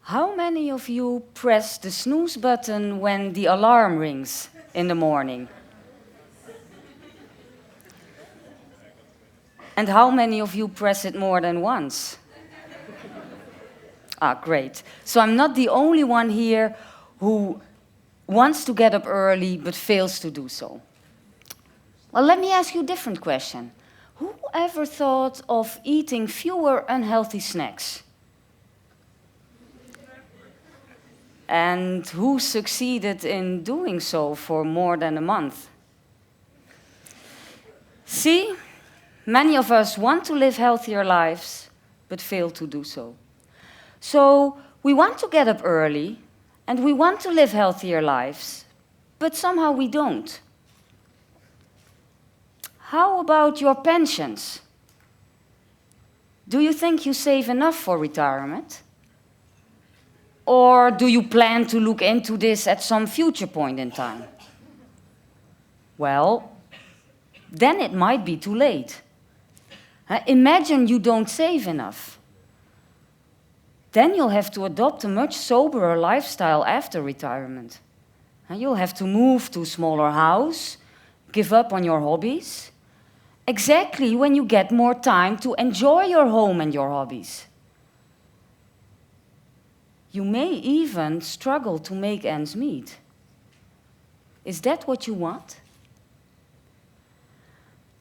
How many of you press the snooze button when the alarm rings in the morning? And how many of you press it more than once? Ah, great. So I'm not the only one here who wants to get up early but fails to do so. Well, let me ask you a different question. Who ever thought of eating fewer unhealthy snacks? And who succeeded in doing so for more than a month? See, many of us want to live healthier lives, but fail to do so. So we want to get up early, and we want to live healthier lives, but somehow we don't. How about your pensions? Do you think you save enough for retirement? Or do you plan to look into this at some future point in time? Well, then it might be too late. Imagine you don't save enough. Then you'll have to adopt a much soberer lifestyle after retirement. You'll have to move to a smaller house, give up on your hobbies, exactly when you get more time to enjoy your home and your hobbies. You may even struggle to make ends meet. Is that what you want?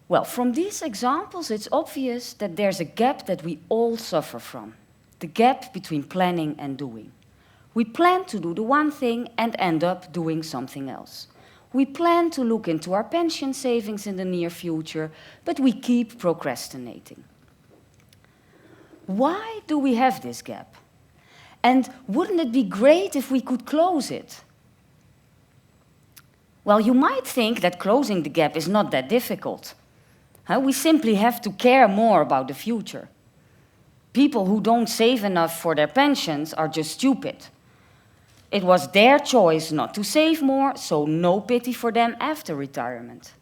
Well, from these examples, it's obvious that there's a gap that we all suffer from. The gap between planning and doing. We plan to do the one thing and end up doing something else. We plan to look into our pension savings in the near future, but we keep procrastinating. Why do we have this gap? And wouldn't it be great if we could close it? Well, you might think that closing the gap is not that difficult. We simply have to care more about the future. People who don't save enough for their pensions are just stupid. It was their choice not to save more, so no pity for them after retirement.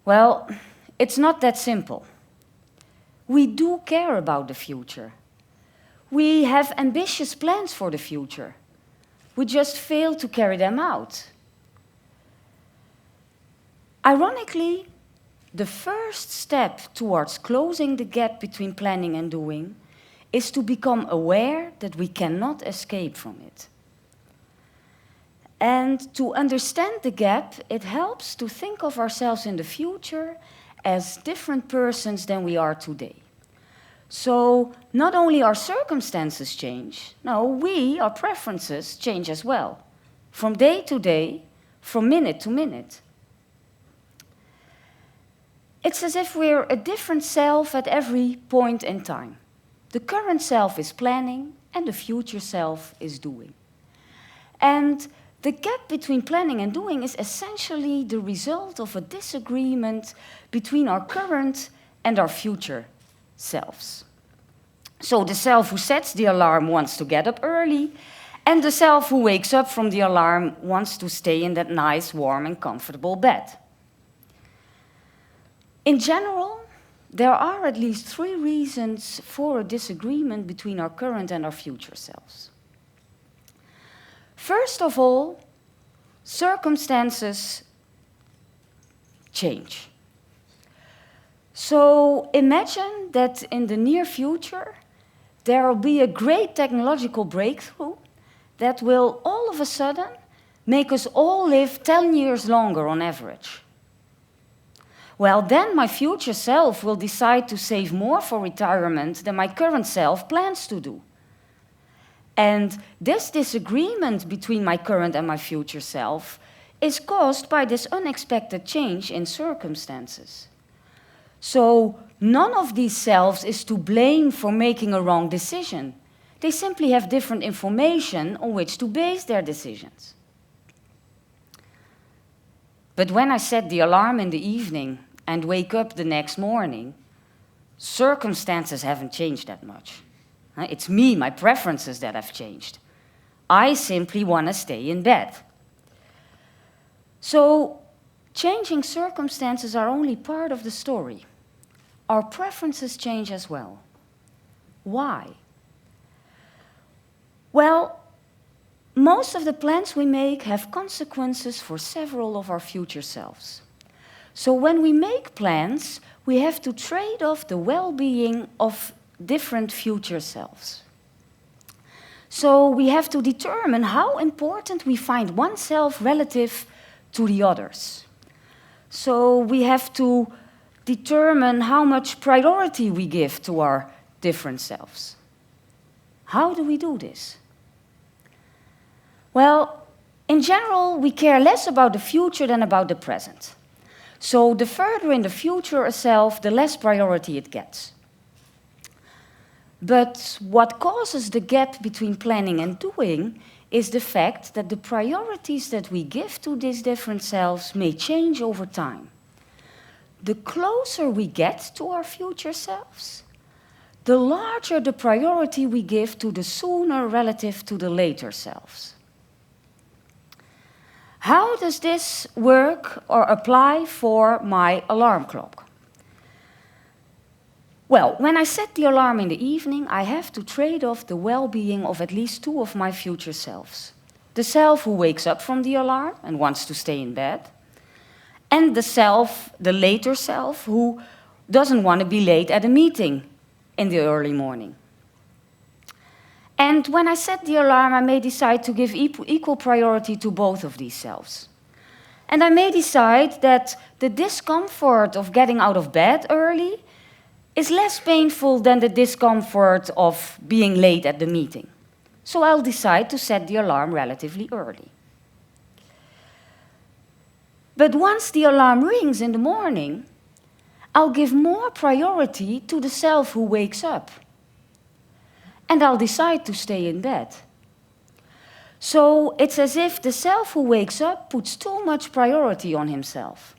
Well, it's not that simple. We do care about the future. We have ambitious plans for the future. We just fail to carry them out. Ironically, the first step towards closing the gap between planning and doing is to become aware that we cannot escape from it. And to understand the gap, it helps to think of ourselves in the future as different persons than we are today. So not only our circumstances change, no, our preferences change as well, from day to day, from minute to minute. It's as if we're a different self at every point in time. The current self is planning, and the future self is doing. And the gap between planning and doing is essentially the result of a disagreement between our current and our future selves. So the self who sets the alarm wants to get up early, and the self who wakes up from the alarm wants to stay in that nice, warm, and comfortable bed. In general, there are at least 3 reasons for a disagreement between our current and our future selves. First of all, circumstances change. So imagine that in the near future, there will be a great technological breakthrough that will all of a sudden make us all live 10 years longer on average. Well, then my future self will decide to save more for retirement than my current self plans to do. And this disagreement between my current and my future self is caused by this unexpected change in circumstances. So none of these selves is to blame for making a wrong decision. They simply have different information on which to base their decisions. But when I set the alarm in the evening and wake up the next morning, circumstances haven't changed that much. It's me, my preferences that have changed. I simply want to stay in bed. So, changing circumstances are only part of the story. Our preferences change as well. Why? Well, most of the plans we make have consequences for several of our future selves. So when we make plans, we have to trade off the well-being of different future selves. So we have to determine how important we find oneself relative to the others. So we have to determine how much priority we give to our different selves. How do we do this? Well, in general, we care less about the future than about the present. So the further in the future a self, the less priority it gets. But what causes the gap between planning and doing is the fact that the priorities that we give to these different selves may change over time. The closer we get to our future selves, the larger the priority we give to the sooner relative to the later selves. How does this work or apply for my alarm clock? Well, when I set the alarm in the evening, I have to trade off the well-being of at least two of my future selves. The self who wakes up from the alarm and wants to stay in bed, and the later self, who doesn't want to be late at a meeting in the early morning. And when I set the alarm, I may decide to give equal priority to both of these selves. And I may decide that the discomfort of getting out of bed early is less painful than the discomfort of being late at the meeting. So I'll decide to set the alarm relatively early. But once the alarm rings in the morning, I'll give more priority to the self who wakes up. And I'll decide to stay in bed. So it's as if the self who wakes up puts too much priority on himself.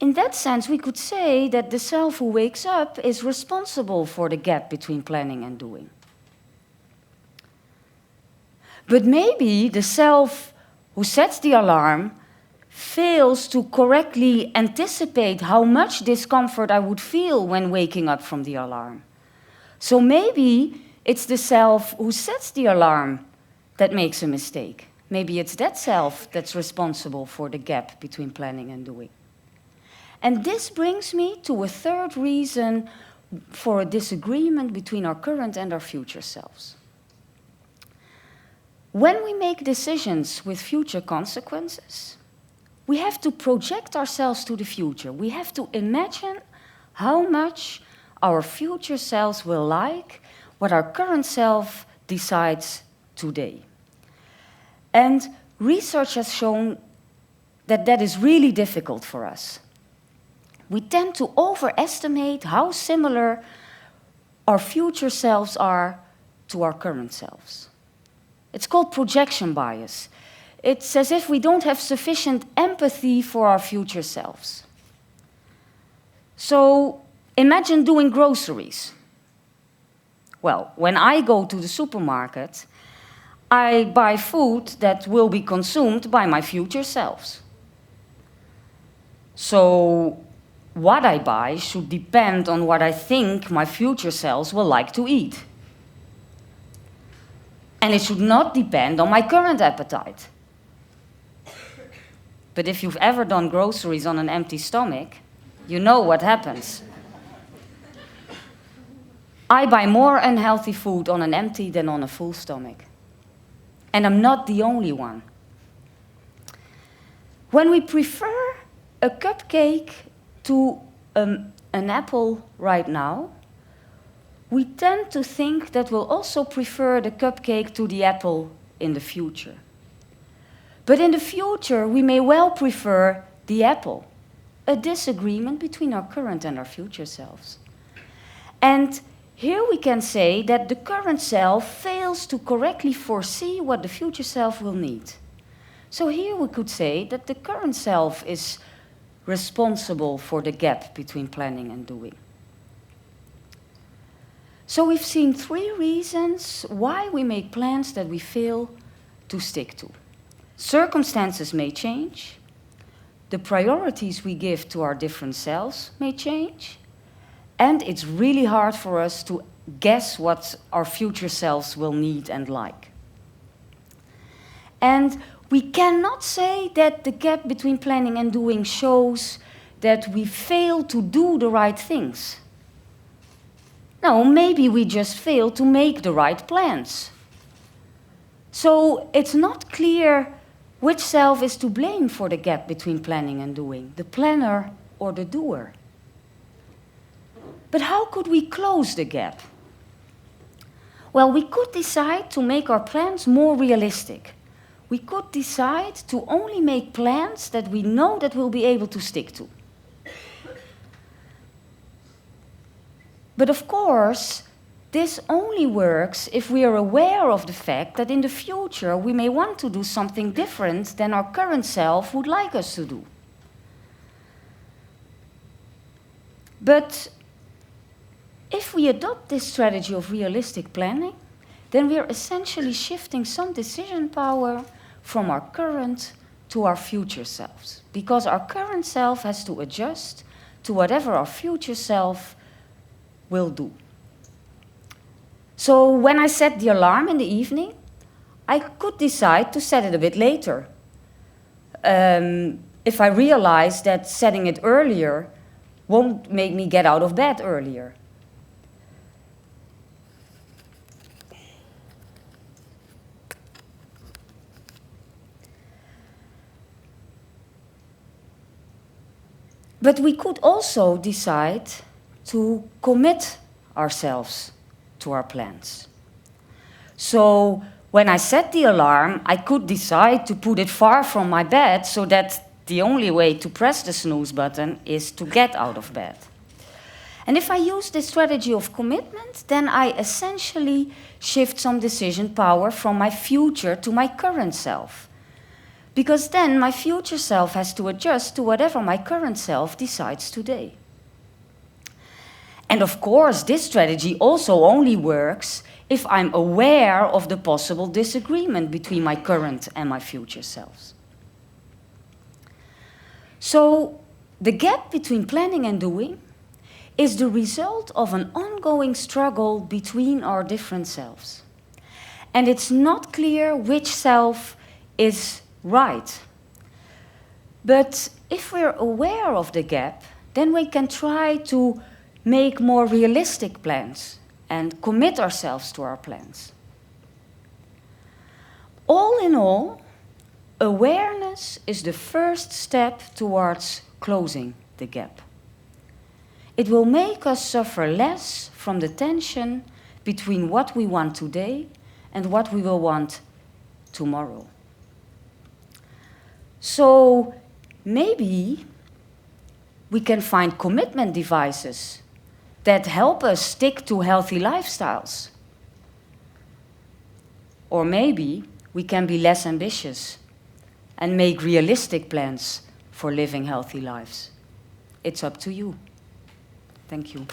In that sense, we could say that the self who wakes up is responsible for the gap between planning and doing. But maybe the self who sets the alarm fails to correctly anticipate how much discomfort I would feel when waking up from the alarm. So maybe it's the self who sets the alarm that makes a mistake. Maybe it's that self that's responsible for the gap between planning and doing. And this brings me to a third reason for a disagreement between our current and our future selves. When we make decisions with future consequences, we have to project ourselves to the future. We have to imagine how much our future selves will like what our current self decides today. And research has shown that that is really difficult for us. We tend to overestimate how similar our future selves are to our current selves. It's called projection bias. It's as if we don't have sufficient empathy for our future selves. So imagine doing groceries. Well, when I go to the supermarket, I buy food that will be consumed by my future selves. So what I buy should depend on what I think my future selves will like to eat. And it should not depend on my current appetite. But if you've ever done groceries on an empty stomach, you know what happens. I buy more unhealthy food on an empty than on a full stomach. And I'm not the only one. When we prefer a cupcake to an apple right now, we tend to think that we'll also prefer the cupcake to the apple in the future. But in the future, we may well prefer the apple, a disagreement between our current and our future selves. And here we can say that the current self fails to correctly foresee what the future self will need. So here we could say that the current self is responsible for the gap between planning and doing. So we've seen 3 reasons why we make plans that we fail to stick to. Circumstances may change, the priorities we give to our different selves may change, and it's really hard for us to guess what our future selves will need and like. And we cannot say that the gap between planning and doing shows that we fail to do the right things. No, maybe we just fail to make the right plans. So it's not clear which self is to blame for the gap between planning and doing, the planner or the doer. But how could we close the gap? Well, we could decide to make our plans more realistic. We could decide to only make plans that we know that we'll be able to stick to. But of course, this only works if we are aware of the fact that in the future we may want to do something different than our current self would like us to do. But if we adopt this strategy of realistic planning, then we are essentially shifting some decision power from our current to our future selves, because our current self has to adjust to whatever our future self will do. So when I set the alarm in the evening, I could decide to set it a bit later. If I realize that setting it earlier won't make me get out of bed earlier. But we could also decide to commit ourselves to our plans. So when I set the alarm, I could decide to put it far from my bed so that the only way to press the snooze button is to get out of bed. And if I use this strategy of commitment, then I essentially shift some decision power from my future to my current self. Because then my future self has to adjust to whatever my current self decides today. And of course, this strategy also only works if I'm aware of the possible disagreement between my current and my future selves. So, the gap between planning and doing is the result of an ongoing struggle between our different selves. And it's not clear which self is right. But if we're aware of the gap, then we can try to make more realistic plans and commit ourselves to our plans. All in all, awareness is the first step towards closing the gap. It will make us suffer less from the tension between what we want today and what we will want tomorrow. So maybe we can find commitment devices that help us stick to healthy lifestyles. Or maybe we can be less ambitious and make realistic plans for living healthy lives. It's up to you. Thank you.